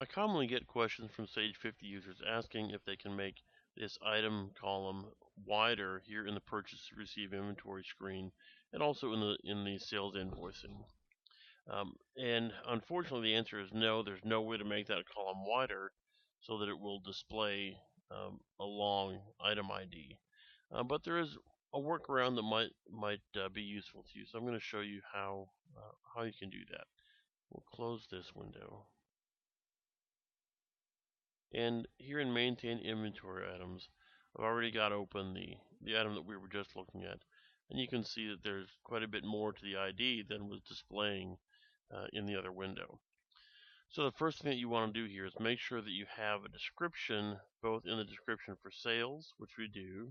I commonly get questions from Sage 50 users asking if they can make this item column wider here in the purchase receive inventory screen and also in the sales invoicing. And unfortunately, the answer is no. There's no way to make that column wider so that it will display a long item ID. But there is a workaround that might be useful to you. So I'm going to show you how you can do that. We'll close this window. And here in maintain inventory items, I've already got open the item that we were just looking at. And you can see that there's quite a bit more to the ID than was displaying in the other window. So the first thing that you want to do here is make sure that you have a description, both in the description for sales, which we do,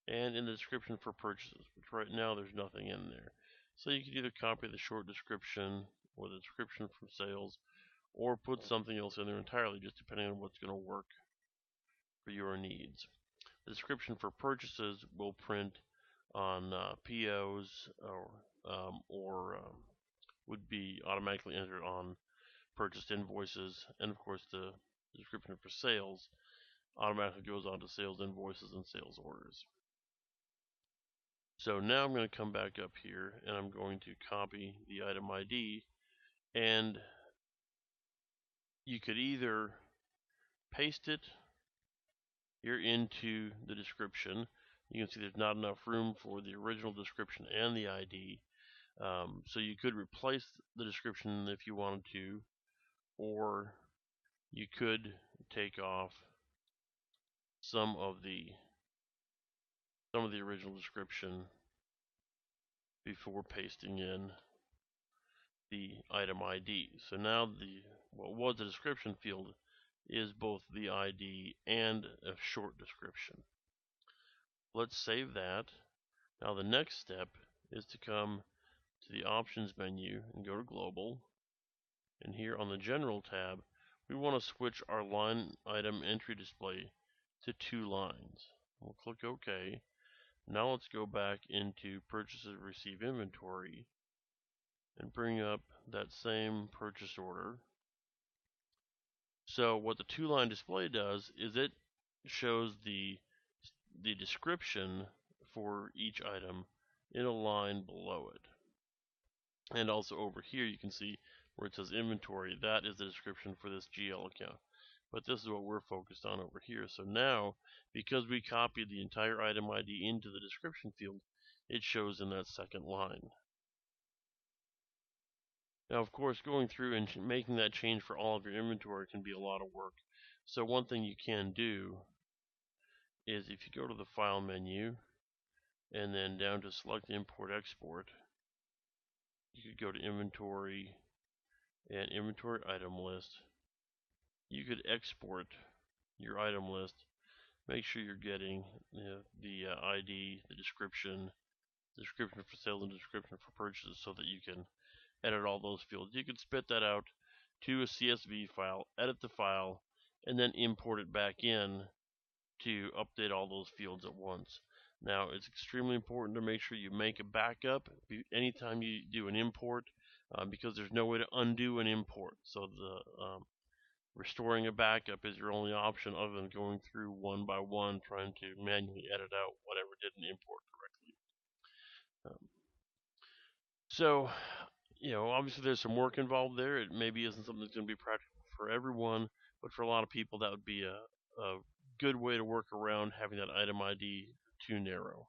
and in the description for purchases, which right now there's nothing in there. So you could either copy the short description or the description for sales, or put something else in there entirely, just depending on what's going to work for your needs. The description for purchases will print on POs or would be automatically entered on purchased invoices, and of course the description for sales automatically goes on to sales invoices and sales orders. So now I'm going to come back up here and I'm going to copy the item ID, and you could either paste it here into the description. You can see there's not enough room for the original description and the ID. So you could replace the description if you wanted to, or you could take off some of the original description before pasting in the item ID. So now what was the description field is both the ID and a short description. Let's save that. Now the next step is to come to the options menu and go to global, and here on the general tab we want to switch our line item entry display to 2 lines. We'll click OK. Now let's go back into purchases receive inventory and bring up that same purchase order. So what the 2-line display does is it shows the description for each item in a line below it. And also over here you can see where it says inventory, that is the description for this GL account. But this is what we're focused on over here. So now, because we copied the entire item ID into the description field, it shows in that second line. Now, of course, going through and making that change for all of your inventory can be a lot of work. So one thing you can do is if you go to the File menu and then down to Select Import Export, you could go to Inventory and Inventory Item List. You could export your item list. Make sure you're getting the ID, the description for sales, and description for purchases so that you can edit all those fields. You could spit that out to a CSV file, edit the file, and then import it back in to update all those fields at once. Now, it's extremely important to make sure you make a backup anytime you do an import, because there's no way to undo an import. So restoring a backup is your only option other than going through one by one trying to manually edit out whatever didn't import correctly. So, obviously there's some work involved there. It maybe isn't something that's going to be practical for everyone, but for a lot of people that would be a good way to work around having that item ID too narrow.